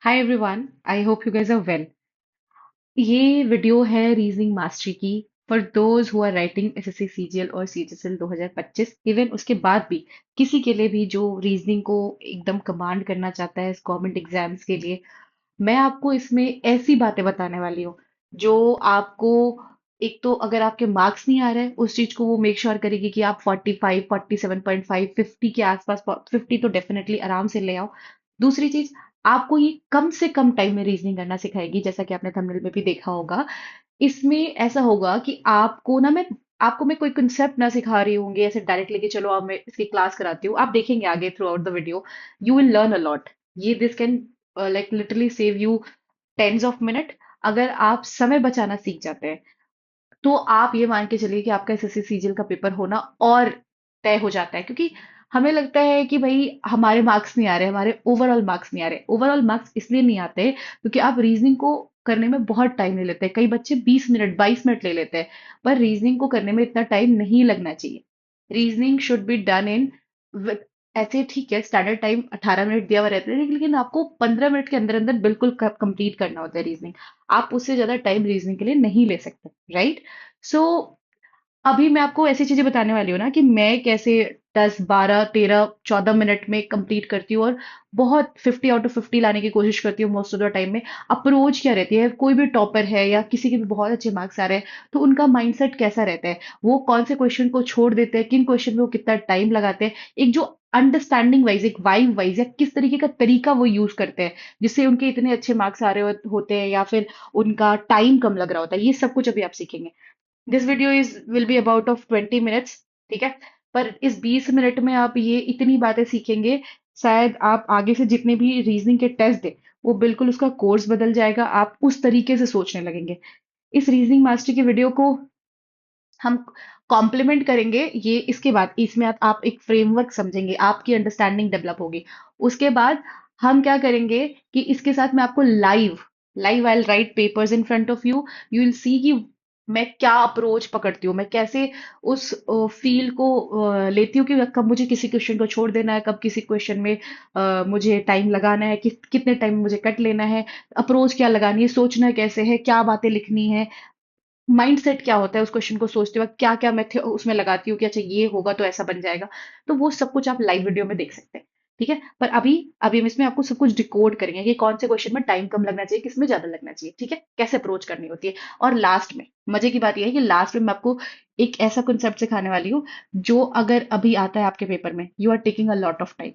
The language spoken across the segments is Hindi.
Hi everyone, I hope you guys are well. ये वीडियो है रीजनिंग मास्टरी की for those who are writing SSC CGL और सीजीएल 2025। इवन उसके बाद भी किसी के लिए भी जो रीजनिंग को एकदम कमांड करना चाहता है गवर्नमेंट एग्जाम्स के लिए। मैं आपको इसमें ऐसी बातें बताने वाली हूँ जो आपको, एक तो अगर आपके मार्क्स नहीं आ रहे हैं उस चीज को वो मेक श्योर करेगी कि आप 45, 47.5, 50 के आसपास, 50 तो डेफिनेटली आराम से ले आओ। दूसरी चीज, आपको ये कम से कम टाइम में रीजनिंग करना सिखाएगी, जैसा कि आपने थंबनेल में भी देखा होगा। इसमें ऐसा होगा कि आपको मैं कोई कंसेप्ट ना सिखा रही होंगी ऐसे डायरेक्टली कि चलो अब मैं इसकी क्लास कराती हूँ। आप देखेंगे आगे throughout the video, you will learn a lot. ये this can like literally save you tens of minute. अगर आप समय बचाना सीख जाते हैं तो आप ये मान के चलिए कि आपका एसएससी सीजीएल का पेपर होना और तय हो जाता है। क्योंकि हमें लगता है कि भाई हमारे मार्क्स नहीं आ रहे, हमारे ओवरऑल मार्क्स नहीं आ रहे। ओवरऑल मार्क्स इसलिए नहीं आते क्योंकि आप रीजनिंग को करने में बहुत टाइम ले लेते हैं। कई बच्चे 20 मिनट 22 मिनट ले लेते हैं, पर रीजनिंग को करने में इतना टाइम नहीं लगना चाहिए। Reasoning should be done in, ऐसे ठीक है स्टैंडर्ड टाइम 18 मिनट दिया हुआ रहता है, लेकिन आपको 15 मिनट के अंदर अंदर बिल्कुल कंप्लीट करना होता है रीजनिंग। आप उससे ज्यादा टाइम रीजनिंग के लिए नहीं ले सकते, राइट? सो अभी मैं आपको ऐसी चीजें बताने वाली हूँ ना कि मैं कैसे 10, 12, 13, 14 मिनट में कंप्लीट करती हूँ और बहुत 50 आउट ऑफ 50 लाने की कोशिश करती हूँ मोस्ट ऑफ द टाइम में। अप्रोच क्या रहती है, कोई भी टॉपर है या किसी के भी बहुत अच्छे मार्क्स आ रहे हैं तो उनका माइंडसेट कैसा रहता है, वो कौन से क्वेश्चन को छोड़ देते हैं, किन क्वेश्चन में वो कितना टाइम लगाते हैं, एक जो अंडरस्टैंडिंग वाइज, एक वाइब वाइज, या किस तरीके का तरीका वो यूज करते हैं जिससे उनके इतने अच्छे मार्क्स आ रहे होते हैं, या फिर उनका टाइम कम लग रहा होता है। ये सब कुछ अभी आप सीखेंगे। This video is will be about of 20 minutes, ठीक है? पर इस 20 मिनट में आप ये इतनी बातें सीखेंगे, शायद आप आगे से जितने भी रीजनिंग के टेस्ट दे वो बिल्कुल उसका कोर्स बदल जाएगा। आप उस तरीके से सोचने लगेंगे। इस रीजनिंग मास्टर की वीडियो को हम कॉम्प्लीमेंट करेंगे। ये इसके बाद इसमें आप एक फ्रेमवर्क समझेंगे, आपकी अंडरस्टैंडिंग डेवलप होगी। उसके बाद हम क्या करेंगे कि इसके साथ मैं आपको live live I right papers in front of you. You will see कि मैं क्या अप्रोच पकड़ती हूँ, मैं कैसे उस फील को लेती हूँ कि कब मुझे किसी क्वेश्चन को छोड़ देना है, कब किसी क्वेश्चन में मुझे टाइम लगाना है, कितने टाइम में मुझे कट लेना है, अप्रोच क्या लगानी है, सोचना कैसे है, क्या बातें लिखनी है, माइंडसेट क्या होता है उस क्वेश्चन को सोचते वक्त, क्या क्या मैं उसमें लगाती हूँ कि अच्छा ये होगा तो ऐसा बन जाएगा। तो वो सब कुछ आप लाइव वीडियो में देख सकते हैं, ठीक है? पर अभी अभी हम इसमें आपको सब कुछ डिकोड करेंगे कि कौन से क्वेश्चन में टाइम कम लगना चाहिए, किसमें ज्यादा लगना चाहिए, ठीक है? कैसे अप्रोच करनी होती है। और लास्ट में मजे की बात यह है कि लास्ट में मैं आपको एक ऐसा कंसेप्ट सिखाने वाली हूँ जो अगर अभी आता है आपके पेपर में, you are taking a lot of time,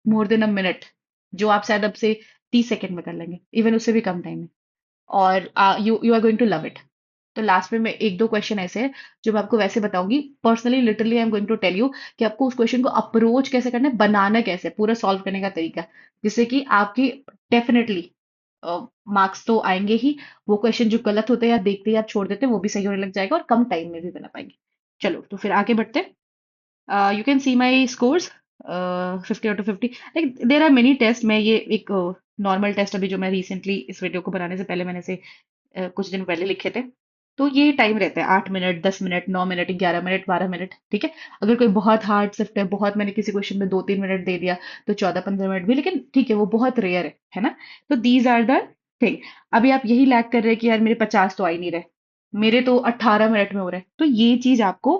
more than a minute, जो आप शायद अब से 30 सेकंड में कर लेंगे, इवन उससे भी कम टाइम में। और you you are going to love it. तो लास्ट में मैं एक दो क्वेश्चन ऐसे हैं जो मैं आपको वैसे बताऊंगी, personally literally I am going to tell you कि आपको उस क्वेश्चन को अप्रोच कैसे करना है, बनाना कैसे है, पूरा सॉल्व करने का तरीका, जिससे कि आपकी डेफिनेटली मार्क्स तो आएंगे ही। वो क्वेश्चन जो गलत होते हैं या देखते ही आप छोड़ देते हैं वो भी सही होने लग जाएगा और कम टाइम में भी बना पाएंगे। चलो तो फिर आगे बढ़ते हैं। You can see my scores 50 out of 50। Like there are many test. मैं ये एक नॉर्मल टेस्ट अभी जो मैं रिसेंटली इस वीडियो को बनाने से पहले मैंने से कुछ दिन पहले लिखे थे। तो ये टाइम रहता है 8 minute, 10 minute, 9 minute, 11 minute, 12 minute, ठीक है? अगर कोई बहुत हार्ड शिफ्ट है, बहुत, मैंने किसी क्वेश्चन में 2-3 मिनट दे दिया तो 14-15 मिनट भी, लेकिन ठीक है वो बहुत रेयर है ना? तो दीज आर द थिंग। अभी आप यही लैग कर रहे हैं कि यार मेरे 50 तो आ ही नहीं रहे, मेरे तो 18 मिनट में हो रहे हैं। तो ये चीज आपको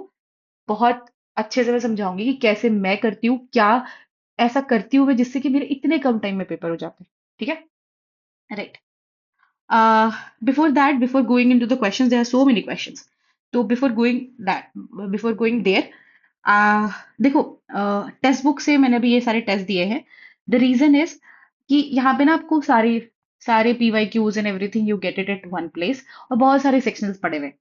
बहुत अच्छे से मैं समझाऊंगी कि कैसे मैं करती हूँ, क्या ऐसा करती हूँ मैं जिससे कि मेरे इतने कम टाइम में पेपर हो जाते हैं, ठीक है? Right. Uh, before that, before going into the questions, there are so many questions. So before going there, देखो, टेक्स्ट बुक से मैंने अभी ये सारे टेस्ट दिए हैं। द रीजन इज कि यहाँ पे ना आपको सारे सारे PYQs and everything you get it at one place, और बहुत सारे सेक्शंस पड़े हुए हैं।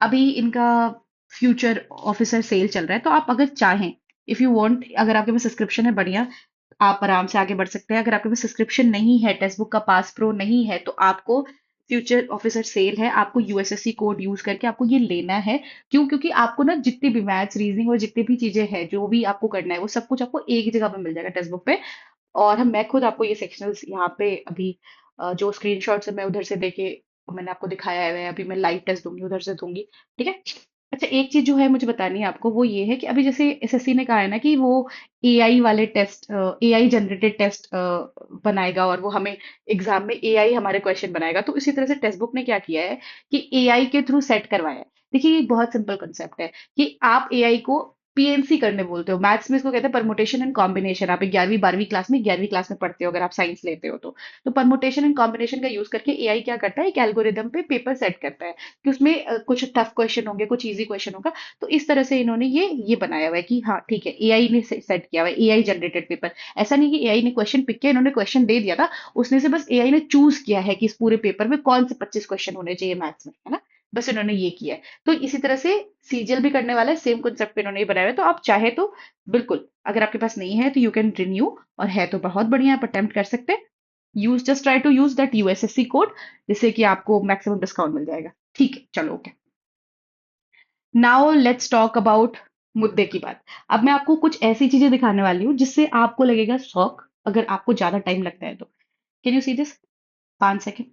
अभी इनका फ्यूचर ऑफिसर सेल चल रहा है, तो आप अगर चाहें, इफ यू वांट, अगर आपके पास सब्सक्रिप्शन है बढ़िया, आप आराम से आगे बढ़ सकते हैं। अगर आपके पास सब्सक्रिप्शन नहीं है, टेक्स्ट बुक का पास प्रो नहीं है, तो आपको फ्यूचर ऑफिसर सेल है, आपको यूएसएससी कोड यूज करके आपको ये लेना है। क्यों? क्योंकि आपको ना जितनी भी मैथ्स, रीजनिंग और जितनी भी चीजें हैं जो भी आपको करना है वो सब कुछ आपको एक जगह पे मिल जाएगा टेक्स्ट बुक पे। और मैं खुद आपको ये सेक्शंस यहाँ पे अभी जो स्क्रीनशॉट्स है मैं उधर से देके मैंने आपको दिखाया है, अभी मैं लाइव टेस्ट दूंगी उधर से दूंगी, ठीक है? अच्छा, एक चीज जो है मुझे बतानी है आपको, वो ये है कि अभी जैसे एसएससी ने कहा है ना कि वो एआई वाले टेस्ट, एआई जनरेटेड टेस्ट बनाएगा, और वो हमें एग्जाम में एआई हमारे क्वेश्चन बनाएगा। तो इसी तरह से टेक्स्ट बुक ने क्या किया है कि एआई के थ्रू सेट करवाया है। देखिए, ये बहुत सिंपल कंसेप्ट है कि आप एआई को पीएनसी करने बोलते हो। मैथ्स में इसको कहते हैं परमुटेशन एंड कॉम्बिनेशन। आप 11वीं 12वीं क्लास में ग्यारहवीं क्लास में पढ़ते हो अगर आप साइंस लेते हो तो परमुटेशन एंड कॉम्बिनेशन का यूज करके एआई क्या करता है, एक एल्गोरिदम पे पेपर सेट करता है कि उसमें कुछ टफ क्वेश्चन होंगे, कुछ इजी क्वेश्चन होगा। तो इस तरह से इन्होंने ये बनाया हुआ है कि हाँ ठीक है, एआई ने सेट किया हुआ है एआई जनरेटेड पेपर। ऐसा नहीं कि एआई ने क्वेश्चन पिक किया, इन्होंने क्वेश्चन दे दिया था, उसने से बस एआई ने चूज किया है कि इस पूरे पेपर में कौन से 25 क्वेश्चन होने चाहिए मैथ्स में, है ना। बस इन्होंने ये किया है। तो इसी तरह से सीजीएल भी करने वाला है, सेम कॉन्सेप्ट पे इन्होंने ये बनाया है। तो आप चाहे तो बिल्कुल, अगर आपके पास नहीं है तो यू कैन रिन्यू, और है तो बहुत बढ़िया, आप अटेम्प्ट कर सकते हैं। Use just try to use that USSC code, जिससे कि आपको मैक्सिमम डिस्काउंट मिल जाएगा। ठीक है, चलो okay. Now let's talk about मुद्दे की बात। अब मैं आपको कुछ ऐसी चीजें दिखाने वाली हूँ जिससे आपको लगेगा शौक, अगर आपको ज्यादा टाइम लगता है तो। Can you see this? 5 second,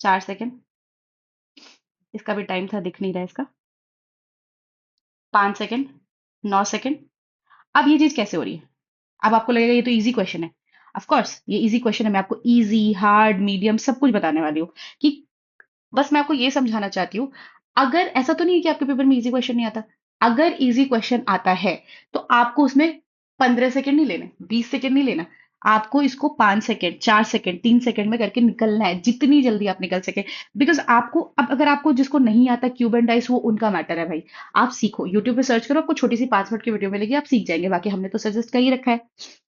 4 second, इसका भी टाइम था, दिख नहीं रहा है इसका। 5 सेकेंड, 9 सेकेंड। अब ये चीज कैसे हो रही है? अब आपको लगेगा ये तो इजी क्वेश्चन है। ऑफ कोर्स ये इजी क्वेश्चन है, मैं आपको इजी, हार्ड, मीडियम सब कुछ बताने वाली हूँ कि बस मैं आपको ये समझाना चाहती हूँ। अगर ऐसा तो नहीं है कि आपके पेपर में इजी क्वेश्चन नहीं आता। अगर इजी क्वेश्चन आता है तो आपको उसमें 15 सेकेंड नहीं लेने, 20 सेकेंड नहीं लेना। आपको इसको 5 सेकेंड, 4 सेकेंड, 3 सेकेंड में करके निकलना है, जितनी जल्दी आप निकल सके। बिकॉज आपको अब, अगर आपको जिसको नहीं आता क्यूब एंड डाइस, वो उनका मैटर है भाई। आप सीखो, यूट्यूब पे सर्च करो, आपको छोटी सी 5 मिनट की वीडियो मिलेगी, आप सीख जाएंगे। बाकी हमने तो सजेस्ट कर ही रखा है।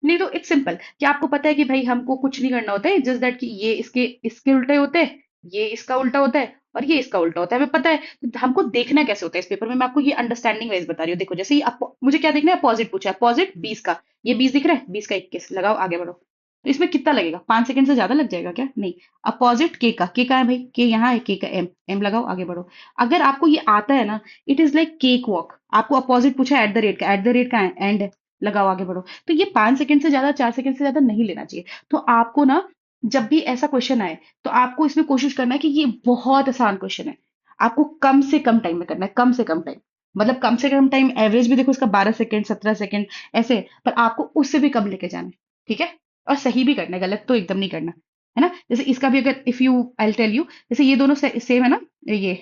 नहीं तो इट्स सिंपल कि आपको पता है कि भाई हमको कुछ नहीं करना होता है, जस्ट दैट कि ये इसके इसके उल्टे होते हैं, ये इसका उल्टा होता है, और ये इसका उल्टा होता है, हमें पता है। तो हमको देखना कैसे होता है इस पेपर में, मैं आपको ये अंडरस्टैंडिंग वाइज बता रही हूँ। देखो, जैसे ही मुझे क्या देखना है, अपोजिट पूछा है, अपोजिट 20 का, ये 20 दिख रहा है, 20 का 21 लगाओ, आगे बढ़ो। तो इसमें कितना लगेगा? 5 सेकंड से ज्यादा लग जाएगा क्या? नहीं। अपोजिट के का है भाई, के यहाँ है, के का एम, एम लगाओ, आगे बढ़ो। अगर आपको ये आता है ना, it is like cake walk. आपको अपोजिट पूछा है, एट द रेट का, एट द रेट का एंड है, लगाओ, आगे बढ़ो। तो ये 5 सेकंड से ज्यादा, 4 सेकंड से ज्यादा नहीं लेना चाहिए। तो आपको ना, जब भी ऐसा क्वेश्चन आए, तो आपको इसमें कोशिश करना है कि ये बहुत आसान क्वेश्चन है, आपको कम से कम टाइम में करना है, कम से कम टाइम। मतलब कम से कम टाइम, एवरेज भी देखो इसका 12 सेकंड, 17 सेकंड, ऐसे। पर आपको उससे भी कम लेके जाना है, ठीक है। और सही भी करना है, गलत तो एकदम नहीं करना, है ना। जैसे इसका भी, अगर if you I tell you, जैसे ये दोनों सेम है ना। ये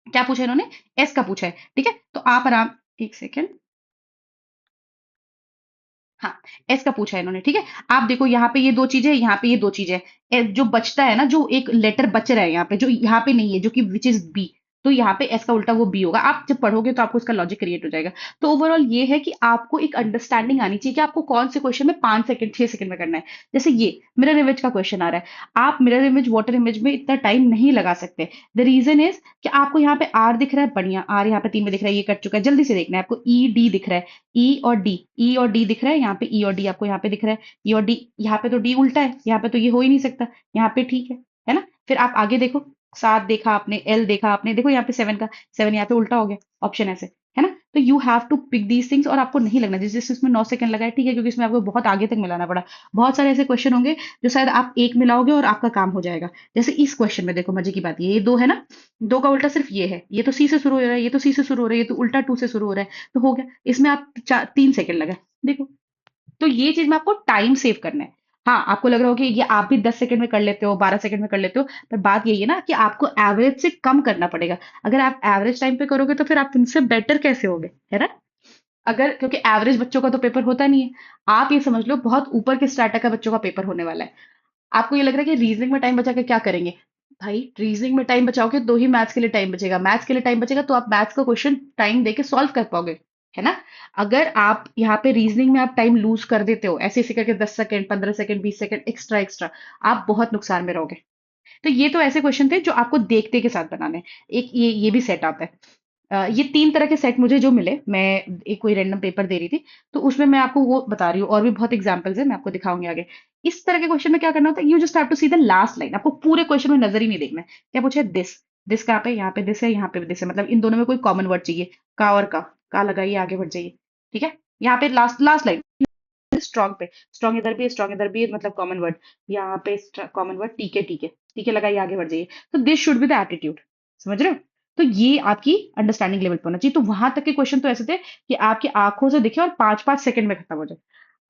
क्या पूछा है इन्होंने? एस का पूछा है, ठीक है। तो आप आराम, एक सेकेंड, हाँ, एस का पूछा है इन्होंने, ठीक है। आप देखो, यहाँ पे ये दो चीजें, यहाँ पे ये दो चीजें, जो बचता है ना, जो एक लेटर बच रहा है यहाँ पे, जो यहाँ पे नहीं है, जो कि विच इज बी, तो यहाँ पे एस का उल्टा वो बी होगा। आप जब पढ़ोगे तो आपको इसका लॉजिक क्रिएट हो जाएगा। तो ओवरऑल ये है कि आपको एक अंडरस्टैंडिंग आनी चाहिए कि आपको कौन से क्वेश्चन में 5 सेकंड, 6 सेकंड में करना है। जैसे ये मिरर इमेज का क्वेश्चन आ रहा है, आप मिरर इमेज, वाटर इमेज में इतना टाइम नहीं लगा सकते। द रीजन इज कि आपको यहाँ पे आर दिख रहा है, बढ़िया, आर यहाँ पे 3 में दिख रहा है, ये कट चुका है, जल्दी से देखना है आपको। ई डी दिख रहा है, ई और डी, ई और डी दिख रहा है, यहाँ पे ई और डी आपको यहाँ पे दिख रहा है, ई और डी, यहाँ पे तो डी उल्टा है, यहाँ पे तो ये हो ही नहीं सकता, यहाँ पे ठीक है ना। फिर आप आगे देखो, 7 देखा आपने, एल देखा आपने, देखो यहाँ पे 7 का 7 यहाँ पे उल्टा हो गया, ऑप्शन ऐसे, है ना। तो you have to pick these things, और आपको नहीं लगना जिस जिसमें 9 सेकंड लगा है, ठीक है, क्योंकि इसमें आपको बहुत आगे तक मिलाना पड़ा। बहुत सारे ऐसे क्वेश्चन होंगे जो शायद आप एक मिलाओगे और आपका काम हो जाएगा। जैसे इस क्वेश्चन में देखो, मजे की बात ये दो है ना, दो का उल्टा सिर्फ ये है, ये तो सी से शुरू हो रहा है, ये तो सी से शुरू हो रहा है, ये तो उल्टा 2 से शुरू हो रहा है, तो हो गया। इसमें आप 3 सेकंड लगा, देखो। तो ये चीज में आपको टाइम सेव करना है। हाँ, आपको लग रहा हो कि ये आप भी 10 सेकंड में कर लेते हो, 12 सेकंड में कर लेते हो, पर बात यही है ना कि आपको एवरेज से कम करना पड़ेगा। अगर आप एवरेज टाइम पे करोगे तो फिर आप उनसे बेटर कैसे होगे, है ना। अगर, क्योंकि एवरेज बच्चों का तो पेपर होता नहीं है। आप ये समझ लो, बहुत ऊपर के स्ट्रैटा का बच्चों का पेपर होने वाला है। आपको ये लग रहा है कि रीजनिंग में टाइम बचा के क्या करेंगे? भाई, रीजनिंग में टाइम बचाओगे तो ही मैथ्स के लिए टाइम बचेगा, मैथ्स के लिए टाइम बचेगा तो आप मैथ्स का क्वेश्चन टाइम देके सॉल्व कर पाओगे, है ना। अगर आप यहाँ पे रीजनिंग में आप टाइम लूज कर देते हो, ऐसे ऐसे करके 10 second, 15 second, 20 second extra extra, आप बहुत नुकसान में रहोगे। तो ये तो ऐसे क्वेश्चन थे जो आपको देखते के साथ बनाने हैं। एक ये भी सेट आता है। ये 3 तरह के सेट मुझे जो मिले, मैं एक कोई रैंडम पेपर दे रही थी, तो उसमें मैं आपको वो बता रही हूँ, और भी बहुत एग्जांपल्स है, मैं आपको दिखाऊंगी आगे। इस तरह के क्वेश्चन में क्या करना होता है, you just have to see the last line, आपको पूरे क्वेश्चन में नजर ही नहीं देखना है। क्या पूछा है? दिस, दिस कहाँ पे? यहाँ पे दिस है, यहाँ पे भी दिस है, मतलब इन दोनों में कोई कॉमन वर्ड चाहिए। का और का लगाइए, आगे बढ़ जाइए, ठीक है। यहाँ पे लास्ट लास्ट लाइन, स्ट्रॉन्ग पे, स्ट्रॉन्ग इधर भी है, स्ट्रॉन्ग इधर भी है, मतलब कॉमन वर्ड, यहाँ पे कॉमन वर्ड, ठीक है, ठीक है, ठीक है लगाइए, आगे बढ़ जाइए। तो this should be the attitude, समझ रहे हो। तो ये आपकी अंडरस्टैंडिंग लेवल पे होना चाहिए। तो वहां तक के क्वेश्चन तो ऐसे थे कि आपकी आंखों से दिखे और 5-5 सेकंड में खत्म हो जाए।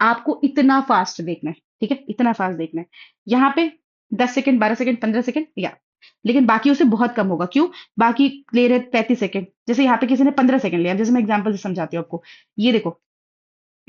आपको इतना फास्ट देखना है, ठीक है, इतना फास्ट देखना है। यहाँ पे 10 सेकंड, 12 सेकंड, 15 सेकंड, या लेकिन बाकी उसे बहुत कम होगा। क्यों? बाकी ले रहे 35 सेकंड, जैसे यहाँ पे किसी ने 15 सेकंड लिया। जैसे मैं एग्जाम्पल से समझाती हूँ आपको। ये देखो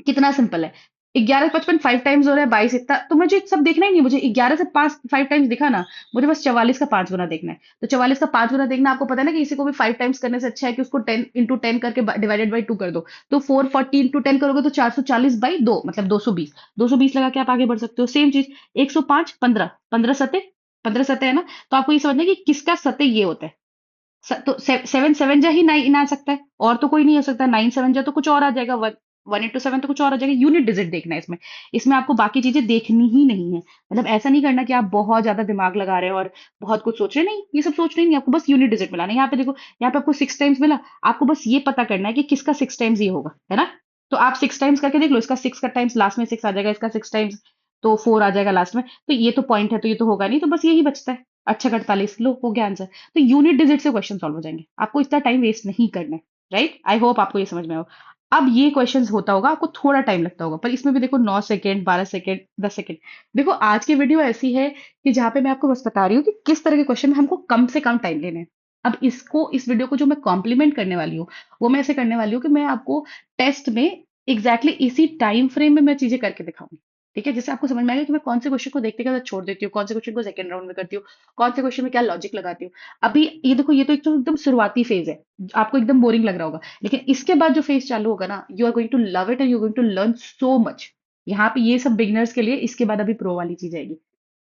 कितना सिंपल है। 11 55 5 टाइम्स हो रहा है, 22 इतना, तो मुझे सब देखना ही नहीं। मुझे 11 से 5 टाइम्स दिखा ना, मुझे बस 44 का 5 गुना देखना है। तो 44 का 5 गुना देखना, आपको पता है ना कि इसी को भी 5 टाइम्स करने से अच्छा है कि उसको 10 × 10 करके डिवाइडेड बाई 2 कर दो। तो 440 × 10 करोगे तो 440/2, मतलब 220। 220 लगा के आप आगे बढ़ सकते हो। सेम चीज 105 15, 15 सते, 15 सते है ना। तो आपको ये समझना है कि किसका सते ये होता है। तो 7 7 जा ही 9 आ सकता है, और तो कोई नहीं हो सकता। 9 7 जा तो कुछ और आ जाएगा। 1 1 × 7 तो कुछ और आ जाएगा। यूनिट डिजिट देखना है इसमें। इसमें आपको बाकी चीजें देखनी ही नहीं है। मतलब ऐसा नहीं करना कि आप बहुत ज्यादा दिमाग लगा रहे हो और बहुत कुछ सोच रहे हैं। नहीं, ये सब सोच रहे नहीं, आपको बस यूनिट डिजिट मिलाना है। यहाँ पे देखो, यहाँ पे आपको 6 टाइम्स मिला। आपको बस ये पता करना है कि किसका 6 टाइम्स ये होगा, है ना। तो आप 6 टाइम्स करके देख लो। इसका 6 का टाइम्स लास्ट में 6 आ जाएगा, इसका 6 टाइम्स तो 4 आ जाएगा लास्ट में। तो ये तो पॉइंट है, तो ये तो होगा नहीं, तो बस यही बचता है। अच्छा, 48 लो, हो गया आंसर। तो यूनिट डिजिट से क्वेश्चन सॉल्व हो जाएंगे। आपको इतना टाइम वेस्ट नहीं करना है। राइट, आई होप आपको ये समझ में आओ। अब ये क्वेश्चन होता होगा, आपको थोड़ा टाइम लगता होगा, पर इसमें भी देखो 9 सेकंड, 12 सेकंड, 10 सेकंड। देखो आज की वीडियो ऐसी है कि जहां पे मैं आपको बस बता रही हूँ कि किस तरह के क्वेश्चन में हमको कम से कम टाइम लेने हैं। अब इस वीडियो को जो मैं कॉम्प्लीमेंट करने वाली हूँ, वो मैं ऐसे करने वाली हूँ कि मैं आपको टेस्ट में इसी टाइम फ्रेम में मैं चीजें करके दिखाऊंगी। ठीक है, जिससे आपको समझ में आएगा कि मैं कौन से क्वेश्चन को देखते के बाद छोड़ देती हूँ, कौन से क्वेश्चन को सेकंड राउंड में करती हूँ, कौन से क्वेश्चन में क्या लॉजिक लगाती हूँ। अभी ये देखो, ये तो एक तो एकदम शुरुआती फेज है, आपको एकदम बोरिंग लग रहा होगा। लेकिन इसके बाद जो फेज चालू होगा ना, you are going to love it and you are going to learn so much. यहाँ पे ये सब बिगनर्स के लिए, इसके बाद अभी प्रो वाली चीज आएगी।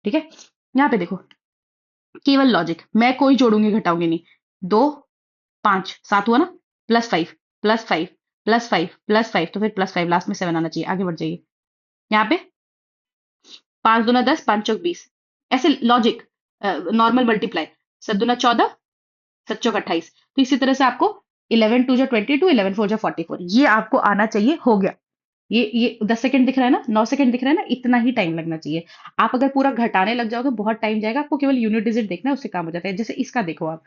ठीक है, यहाँ पे देखो, केवल लॉजिक, मैं कोई जोड़ूंगी घटाऊंगी नहीं। 2 5 7 हुआ ना, +5 +5 +5 +5, तो फिर +5 लास्ट में 7 आना चाहिए। आगे बढ़ जाइए। यहाँ पे 5 दूना 10, 5 चौक 20, ऐसे लॉजिक, नॉर्मल मल्टीप्लाई। 7 दूना 14, 7 चौक 28। तो इसी तरह से आपको 11 2 जा 22, 11 4 जा 44, ये आपको आना चाहिए। हो गया। ये 10 सेकंड दिख रहा है ना, 9 सेकंड दिख रहा है ना, इतना ही टाइम लगना चाहिए। आप अगर पूरा घटाने लग जाओगे, बहुत टाइम जाएगा। आपको केवल यूनिट डिजिट देखना है, उससे काम हो जाता है। जैसे इसका देखो आप,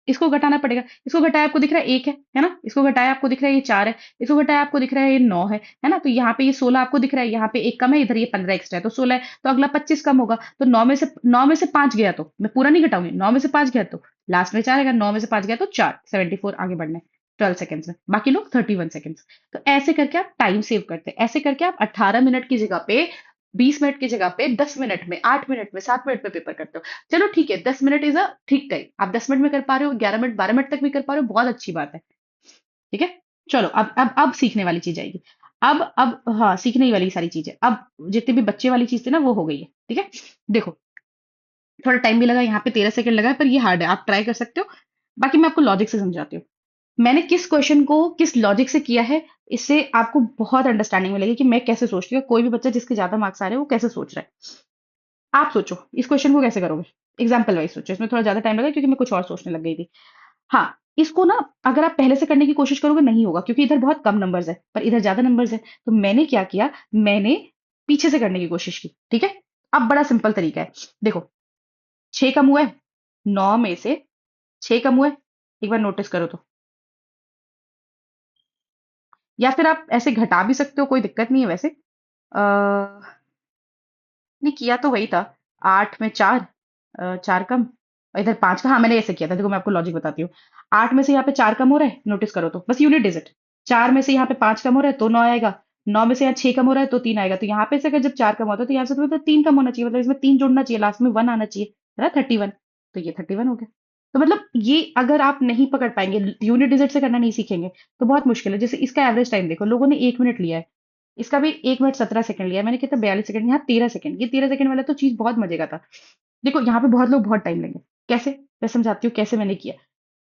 इसको घटाना पड़ेगा। इसको घटाया आपको दिख रहा है 1 है ना। इसको घटाया आपको दिख रहा है ये 4 है। इसको घटाया आपको दिख रहा है ये 9 है ना। तो यहाँ पे ये 16 आपको दिख रहा है, यहाँ पे एक कम है, इधर ये 15 एक्स्ट्रा है, तो 16 है। तो अगला 25 कम होगा। तो 9 में से 5 गया, तो मैं पूरा नहीं घटाऊंगी। 9 में से 5 गया तो लास्ट में 4 आएगा। 9 में से 5 गया तो 4, 74 आगे बढ़ना है 12 सेकंड्स में। बाकी लोग 31 सेकंड्स। तो ऐसे करके आप टाइम सेव करते हैं। ऐसे करके आप 18 मिनट की जगह पे, 20 मिनट की जगह पे 10 मिनट में, 8 मिनट में, 7 मिनट में पेपर करते हो। चलो ठीक है, 10 मिनट इज अ ठीक टाइम। आप 10 मिनट में कर पा रहे हो, 11 मिनट, 12 मिनट तक भी कर पा रहे हो, बहुत अच्छी बात है। ठीक है, चलो अब सीखने वाली चीज आएगी। अब हाँ, सीखने ही वाली सारी चीजें। अब जितनी भी बच्चे वाली चीज थी ना, वो हो गई है। ठीक है, देखो, थोड़ा टाइम भी लगा, यहाँ पे 13 सेकंड लगा है, पर ये हार्ड है, आप ट्राई कर सकते हो। बाकी मैं आपको लॉजिक से समझाती हूँ। मैंने किस क्वेश्चन को किस लॉजिक से किया है, इससे आपको बहुत अंडरस्टैंडिंग मिलेगी कि मैं कैसे सोचती हूँ। कोई भी बच्चा जिसके ज्यादा मार्क्स आ रहे हैं, वो कैसे सोच रहा है। आप सोचो इस क्वेश्चन को कैसे करोगे। एग्जाम्पल वाइज सोचो, इसमें थोड़ा ज्यादा टाइम लगा क्योंकि मैं कुछ और सोचने लग गई थी। हाँ, इसको ना, अगर आप पहले से करने की कोशिश करोगे नहीं होगा, क्योंकि इधर बहुत कम नंबर्स है, पर इधर ज्यादा नंबर्स है। तो मैंने क्या किया, मैंने पीछे से करने की कोशिश की। ठीक है, अब बड़ा सिंपल तरीका है। देखो, 6 कम हुआ है, 9 में से 6 कम हुआ है। एक बार नोटिस करो तो। या फिर आप ऐसे घटा भी सकते हो, कोई दिक्कत नहीं है वैसे। नहीं, किया तो वही था। 8 में 4, 4 कम, और इधर 5 का। हाँ, मैंने ऐसे किया था। देखो मैं आपको लॉजिक बताती हूँ। 8 में से यहाँ पे 4 कम हो रहा है, नोटिस करो तो, बस यूनिट डिजिट। 4 में से यहाँ पे 5 कम हो रहा है तो 9 आएगा। 9 में से यहाँ 6 कम हो रहा है तो 3 आएगा। तो यहाँ पे से अगर जब 4 कम होता है, तो यहाँ से तो मतलब 3 कम होना चाहिए, मतलब इसमें 3 जुड़ना चाहिए, लास्ट में 1 आना चाहिए, है ना, 31। तो ये 31 हो गया। तो मतलब ये अगर आप नहीं पकड़ पाएंगे, यूनिट डिजिट से करना नहीं सीखेंगे, तो बहुत मुश्किल है। जैसे इसका एवरेज टाइम देखो, लोगों ने 1 मिनट लिया है। इसका भी 1 मिनट 17 सेकंड लिया है। मैंने कितना, 42 सेकंड, यहाँ 13 सेकंड। ये 13 सेकंड वाला तो चीज बहुत मजे का था। देखो यहाँ पे बहुत लोग बहुत टाइम लेंगे। कैसे, मैं समझाती हूँ कैसे मैंने किया।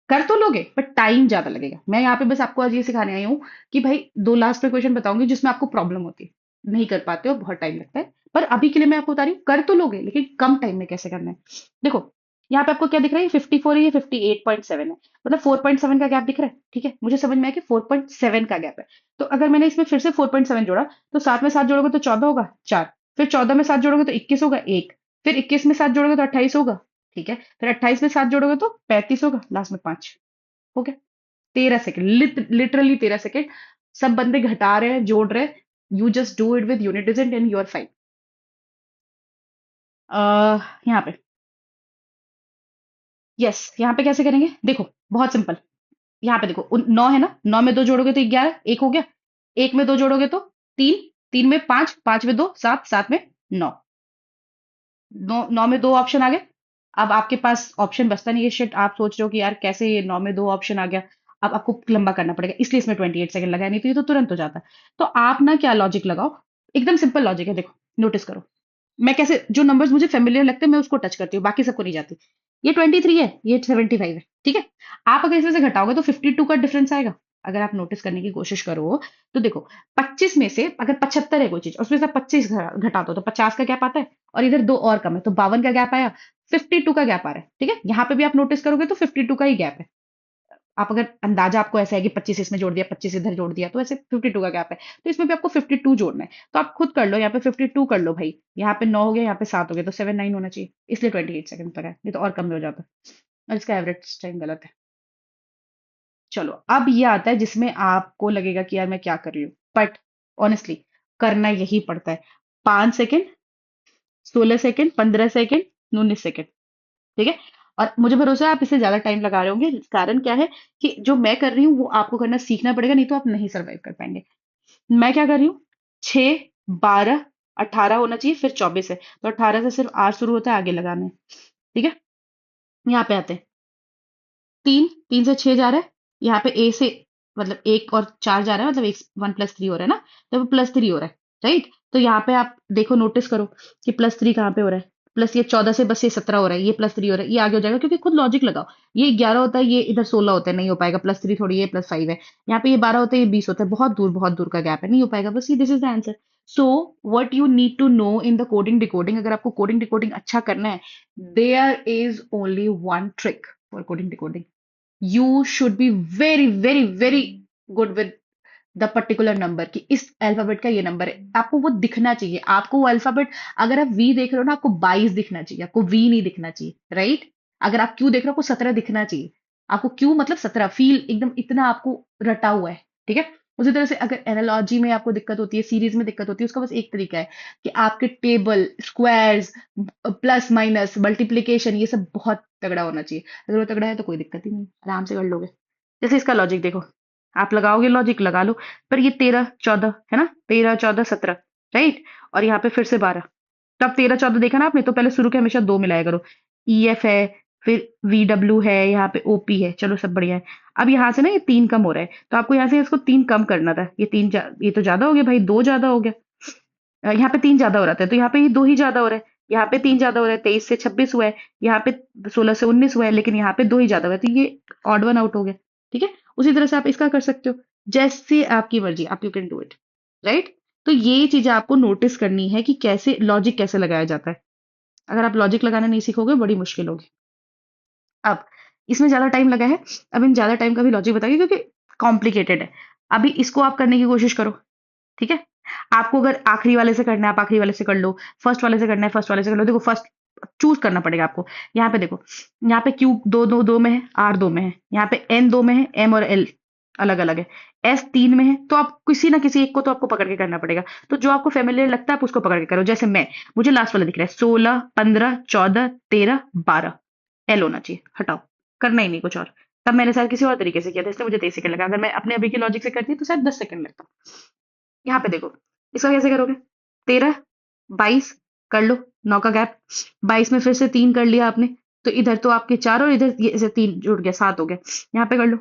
कर तो लोगे, पर टाइम ज्यादा लगेगा। मैं यहाँ पे बस आपको आज ये सिखाने आई हूँ कि भाई, दो लास्ट में क्वेश्चन बताऊंगी जिसमें आपको प्रॉब्लम होती है, नहीं कर पाते हो, बहुत टाइम लगता है। पर अभी के लिए मैं आपको बता रही हूँ, कर तो लोगे, लेकिन कम टाइम में कैसे करना है। देखो, यहाँ पे आपको क्या दिख रहा है, 54 है, ये 58.7 है, मतलब 4.7 का गैप दिख रहा है। ठीक है, मुझे समझ में आया कि 4.7 का गैप है। तो अगर मैंने इसमें फिर से 4.7 जोड़ा, तो 7 में 7 जोड़ोगे तो 14 होगा, 4। फिर 14 में 7 जोड़ोगे तो 21 होगा, 1। फिर 21 में 7 जोड़ोगे तो 28 होगा। ठीक है, फिर 28 में 7 जोड़ोगे तो 35 होगा, लास्ट में 5। हो गया 13 सेकंड, लिटरली 13 सेकंड। सब बंदे घटा रहे हैं, जोड़ रहे हैं। You just do it with unit digit and you're fine. यहाँ पे, यस, यहाँ पे कैसे करेंगे देखो, बहुत सिंपल। यहाँ पे देखो, 9 है ना, 9 में 2 जोड़ोगे तो 11, एक हो गया। एक में 2 जोड़ोगे तो 3, 3 में 5, 5 में 2 7, 7 में 9, 9 में 2 ऑप्शन आ गए। अब आपके पास ऑप्शन बचता नहीं है, शिट, आप सोच रहे हो कि यार कैसे ये 9 में 2 ऑप्शन आ गया। अब आपको लंबा करना पड़ेगा, इसलिए इसमें 28 सेकंड लगाया, नहीं तो ये तो तुरंत हो जाता। तो आप ना क्या लॉजिक लगाओ, एकदम सिंपल लॉजिक है, देखो, नोटिस करो। मैं कैसे, जो नंबर्स मुझे फेमिलियर लगते हैं मैं उसको टच करती हूँ, बाकी सबको नहीं जाती। ये 23 है, ये 75 है, ठीक है। आप अगर इसमें से घटाओगे तो 52 का डिफरेंस आएगा। अगर आप नोटिस करने की कोशिश करो तो देखो, 25 में से अगर 75 है कोई चीज, उसमें से आप 25 घटा दो तो 50 का गैप आता है, और इधर दो और कम है तो 52 का गैप आया, 52 का गैप आ रहा है, ठीक है। यहाँ पे भी आप नोटिस करोगे तो 52 का ही गैप है। आप अगर अंदाजा आपको ऐसा है कि 25 इसमें जोड़ दिया, 25 इधर जोड़ दिया, तो ऐसे 52 का गैप है। तो इसमें भी आपको 52 जोड़ना है, तो आप खुद कर लो, यहाँ पे 52 कर लो भाई। यहाँ पे 9 हो गया, यहाँ पे 7 हो गया, तो 7 9 होना चाहिए, इसलिए 28 सेकंड तक है, नहीं तो और कम में हो जाता। और इसका एवरेज टाइम गलत है। चलो, अब ये आता है जिसमें आपको लगेगा कि यार मैं क्या कर रही हूँ, बट ऑनेस्टली करना यही पड़ता है। 5 सेकंड, 16 सेकंड, 15 सेकंड, 19 सेकंड, ठीक है। और मुझे भरोसा है आप इससे ज्यादा टाइम लगा रहे होंगे, कारण क्या है कि जो मैं कर रही हूँ वो आपको करना सीखना पड़ेगा, नहीं तो आप नहीं सर्वाइव कर पाएंगे। मैं क्या कर रही हूँ, 6, 12, 18 होना चाहिए, फिर 24 है, तो 18 से सिर्फ आर शुरू होता है, आगे लगाना है, ठीक है। यहाँ पे आते हैं, 3, 3 से 6 जा रहा है, यहाँ पे ए से, मतलब 1 और 4 जा रहा है, मतलब 1 + 3 हो रहा है ना, तो वो +3 हो रहा है, राइट। तो यहाँ पे आप देखो, नोटिस करो कि +3 कहाँ पे हो रहा है, प्लस ये 14 से बस ये 17 हो रहा है, ये +3 हो रहा है, ये आगे हो जाएगा, क्योंकि खुद लॉजिक लगाओ। ये 11 होता है, ये इधर 16 होता है, नहीं हो पाएगा, +3 थोड़ी, ये +5 है। यहाँ पे ये 12 होता है, ये 20 होता है, बहुत दूर का गैप है, नहीं हो पाएगा, बस ये this is the answer. So what you need to know in the coding decoding, अगर आपको कोडिंग डिकोडिंग अच्छा करना है, there is only one trick for coding decoding. you should be very good with the particular number, कि इस अल्फाबेट का ये नंबर है, आपको वो दिखना चाहिए। आपको वो अल्फाबेट, अगर आप वी देख रहे हो ना, आपको 22 दिखना चाहिए, आपको वी नहीं दिखना चाहिए, राइट। अगर आप क्यू देख रहे हो, आपको 17 दिखना चाहिए। आपको क्यू मतलब 17 फील एकदम, इतना आपको रटा हुआ है, ठीक है। उसी तरह से अगर एनालॉजी में आपको दिक्कत होती है, सीरीज में दिक्कत होती है, उसका बस एक तरीका है कि आपके table, squares, plus minus, multiplication, ये सब बहुत तगड़ा होना चाहिए। अगर वो तगड़ा है तो कोई दिक्कत ही नहीं, आराम से कर लोगे। जैसे इसका लॉजिक देखो, आप लगाओगे, लॉजिक लगा लो, पर ये 13 14 है ना, 13 14 17, राइट। और यहाँ पे फिर से 12। तो अब 13 14 देखा ना आपने, तो पहले शुरू के हमेशा 2 मिलाया करो। ई एफ है, फिर वी डब्ल्यू है, यहाँ पे ओपी है, चलो सब बढ़िया है। अब यहाँ से ना ये 3 कम हो रहा है, तो आपको यहाँ से इसको 3 कम करना था। ये ये तो ज्यादा हो गया भाई, 2 ज्यादा हो गया। यहाँ पे 3 ज्यादा हो रहा था, तो यहाँ पे ये 2 ही ज्यादा हो रहा है। यहाँ पे 3 ज्यादा हो रहा है, 23 से 26 हुआ है। यहाँ पे 16 से 19 हुआ है, लेकिन यहाँ पे 2 ही ज्यादा हुआ है, तो ये ऑड वन आउट हो गया, ठीक है। उसी तरह से आप इसका कर सकते हो, जैसे आपकी मर्जी, आप you can do it, right. तो ये चीजें आपको नोटिस करनी है कि कैसे लॉजिक कैसे लगाया जाता है। अगर आप लॉजिक लगाना नहीं सीखोगे, बड़ी मुश्किल होगी। अब इसमें ज्यादा टाइम लगा है, अब इन ज्यादा टाइम का भी लॉजिक बताइए, क्योंकि कॉम्प्लिकेटेड है। अभी इसको आप करने की कोशिश करो, ठीक है। आपको अगर आखिरी वाले से करना है, आप आखिरी वाले से कर लो। फर्स्ट वाले से करना है, फर्स्ट वाले से कर लो। देखो, फर्स्ट चूज करना पड़ेगा आपको। यहाँ पे देखो, यहाँ पे क्यू दो में है, आर 2 में है, यहाँ पे एन 2 में है, एम और एल अलग अलग है, एस 3 में है। तो आप किसी ना किसी एक को तो आपको पकड़ के करना पड़ेगा। तो जो आपको फेमिलियर लगता है आप उसको पकड़ के करो। जैसे मैं, मुझे लास्ट वाला दिख रहा है, 16 15 14 13 12, एल होना चाहिए, हटाओ, करना ही नहीं कुछ और। तब मैंने शायद किसी और तरीके से किया था, इसलिए मुझे 23 सेकंड लगा। अगर मैं अपने अभी की लॉजिक से करती तो शायद 10 सेकंड लगता। यहाँ पे देखो, इसका कैसे करोगे, 13 22 कर लो, 9 का गैप, 22 में फिर से 3 कर लिया आपने, तो इधर तो आपके 4 और इधर ये से 3 जुड़ गया, 7 हो गया। यहाँ पे कर लो,